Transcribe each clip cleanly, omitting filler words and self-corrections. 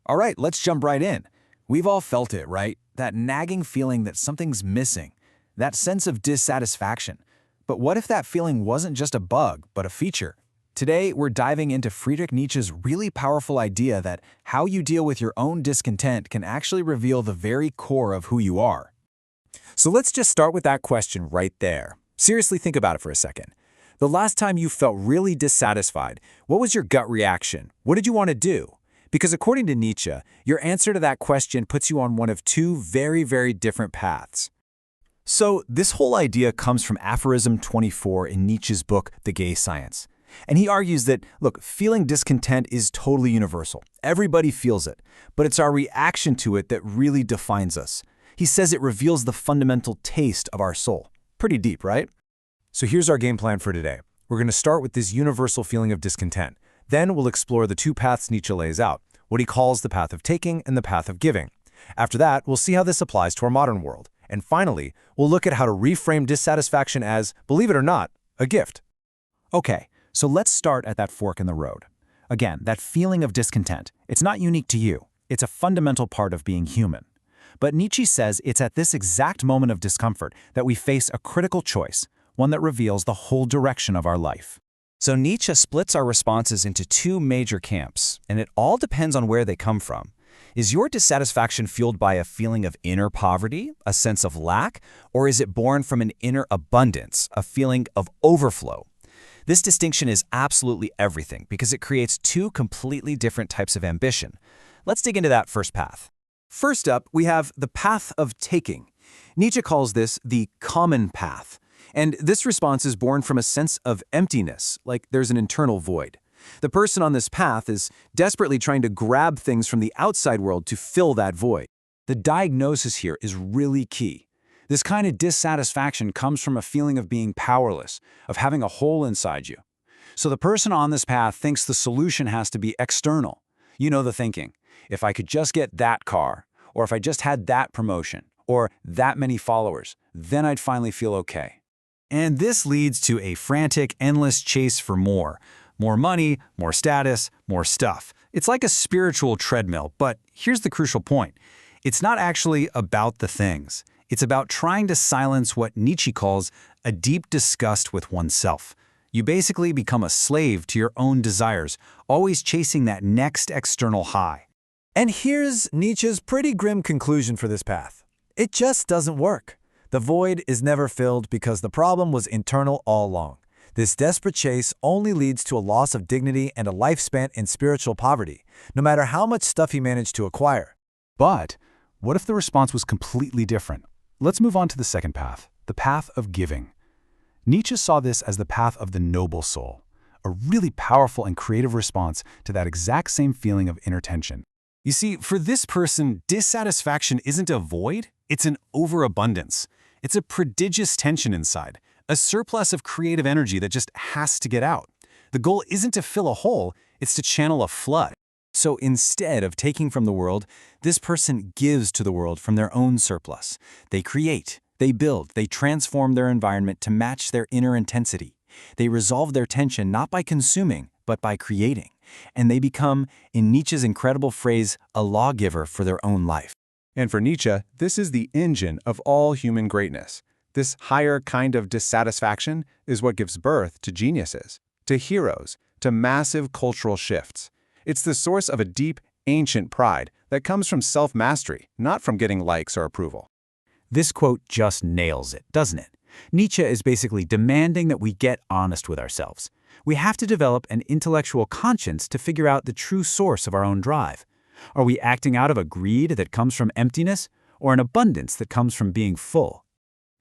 All right, let's jump right in. We've all felt it, right? That nagging feeling that something's missing, that sense of dissatisfaction. But what if that feeling wasn't just a bug, but a feature? Today, we're diving into Friedrich Nietzsche's really powerful idea that how you deal with your own discontent can actually reveal the very core of who you are. So let's just start with that question right there. Seriously, think about it for a second. The last time you felt really dissatisfied, what was your gut reaction? What did you want to do? Because according to Nietzsche, your answer to that question puts you on one of two very different paths. So this whole idea comes from Aphorism 24 in Nietzsche's book, The Gay Science. And he argues that, look, feeling discontent is totally universal. Everybody feels it, but it's our reaction to it that really defines us. He says it reveals the fundamental taste of our soul. Pretty deep, right? So here's our game plan for today. We're going to start with this universal feeling of discontent. Then we'll explore the two paths Nietzsche lays out, what he calls the path of taking and the path of giving. After that, we'll see how this applies to our modern world. And finally, we'll look at how to reframe dissatisfaction as, believe it or not, a gift. Okay, so let's start at that fork in the road. Again, that feeling of discontent, it's not unique to you. It's a fundamental part of being human. But Nietzsche says it's at this exact moment of discomfort that we face a critical choice, one that reveals the whole direction of our life. So Nietzsche splits our responses into two major camps, and it all depends on where they come from. Is your dissatisfaction fueled by a feeling of inner poverty, a sense of lack, or is it born from an inner abundance, a feeling of overflow? This distinction is absolutely everything because it creates two completely different types of ambition. Let's dig into that first path. First up, we have the path of taking. Nietzsche calls this the common path. And this response is born from a sense of emptiness, like there's an internal void. The person on this path is desperately trying to grab things from the outside world to fill that void. The diagnosis here is really key. This kind of dissatisfaction comes from a feeling of being powerless, of having a hole inside you. So the person on this path thinks the solution has to be external. You know the thinking. If I could just get that car, or if I just had that promotion, or that many followers, then I'd finally feel okay. And this leads to a frantic, endless chase for more. More money, more status, more stuff. It's like a spiritual treadmill, but here's the crucial point. It's not actually about the things. It's about trying to silence what Nietzsche calls a deep disgust with oneself. You basically become a slave to your own desires, always chasing that next external high. And here's Nietzsche's pretty grim conclusion for this path. It just doesn't work. The void is never filled because the problem was internal all along. This desperate chase only leads to a loss of dignity and a life spent in spiritual poverty, no matter how much stuff he managed to acquire. But what if the response was completely different? Let's move on to the second path, the path of giving. Nietzsche saw this as the path of the noble soul, a really powerful and creative response to that exact same feeling of inner tension. You see, for this person, dissatisfaction isn't a void, it's an overabundance. It's a prodigious tension inside, a surplus of creative energy that just has to get out. The goal isn't to fill a hole, it's to channel a flood. So instead of taking from the world, this person gives to the world from their own surplus. They create, they build, they transform their environment to match their inner intensity. They resolve their tension not by consuming, but by creating. And they become, in Nietzsche's incredible phrase, a lawgiver for their own life. And for Nietzsche, this is the engine of all human greatness. This higher kind of dissatisfaction is what gives birth to geniuses, to heroes, to massive cultural shifts. It's the source of a deep, ancient pride that comes from self-mastery, not from getting likes or approval. This quote just nails it, doesn't it? Nietzsche is basically demanding that we get honest with ourselves. We have to develop an intellectual conscience to figure out the true source of our own drive. Are we acting out of a greed that comes from emptiness, or an abundance that comes from being full?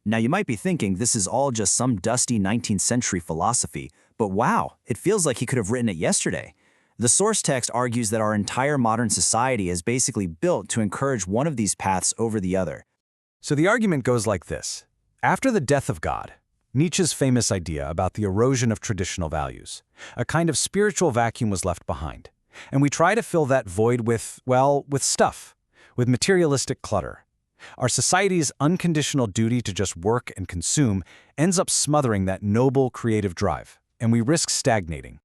Now you might be thinking this is all just some dusty 19th century philosophy, but wow, it feels like he could have written it yesterday. The source text argues that our entire modern society is basically built to encourage one of these paths over the other. So the argument goes like this. After the death of God, Nietzsche's famous idea about the erosion of traditional values, a kind of spiritual vacuum was left behind. And we try to fill that void with, well, with stuff, with materialistic clutter. Our society's unconditional duty to just work and consume ends up smothering that noble creative drive, and we risk stagnating.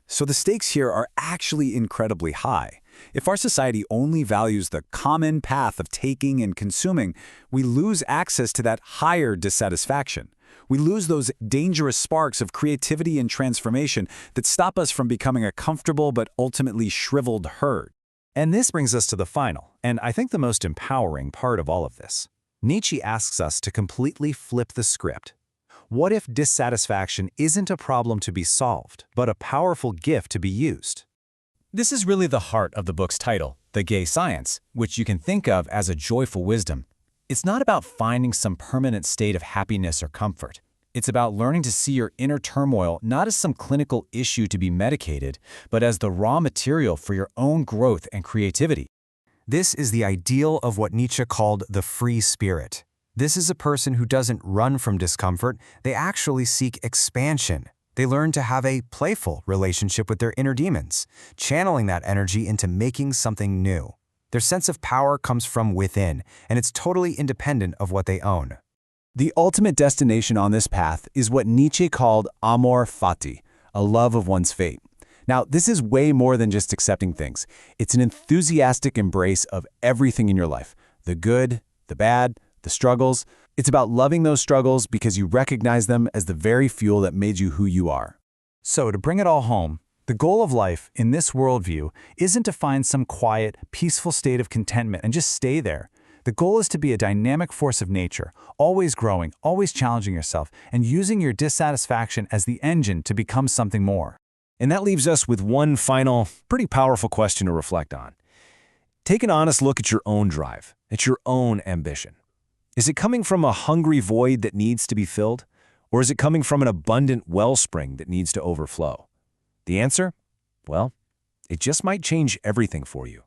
So the stakes here are actually incredibly high. If our society only values the common path of taking and consuming, we lose access to that higher dissatisfaction. We lose those dangerous sparks of creativity and transformation that stop us from becoming a comfortable but ultimately shriveled herd. And this brings us to the final, and I think the most empowering part of all of this. Nietzsche asks us to completely flip the script. What if dissatisfaction isn't a problem to be solved, but a powerful gift to be used? This is really the heart of the book's title, The Gay Science, which you can think of as a joyful wisdom. It's not about finding some permanent state of happiness or comfort. It's about learning to see your inner turmoil not as some clinical issue to be medicated, but as the raw material for your own growth and creativity. This is the ideal of what Nietzsche called the free spirit. This is a person who doesn't run from discomfort, they actually seek expansion. They learn to have a playful relationship with their inner demons, channeling that energy into making something new. Their sense of power comes from within, and it's totally independent of what they own. The ultimate destination on this path is what Nietzsche called amor fati, a love of one's fate. Now, this is way more than just accepting things. It's an enthusiastic embrace of everything in your life, the good, the bad, the struggles. It's about loving those struggles because you recognize them as the very fuel that made you who you are. So to bring it all home, the goal of life in this worldview isn't to find some quiet, peaceful state of contentment and just stay there. The goal is to be a dynamic force of nature, always growing, always challenging yourself, and using your dissatisfaction as the engine to become something more. And that leaves us with one final, pretty powerful question to reflect on. Take an honest look at your own drive, at your own ambition. Is it coming from a hungry void that needs to be filled? Or is it coming from an abundant wellspring that needs to overflow? The answer? Well, it just might change everything for you.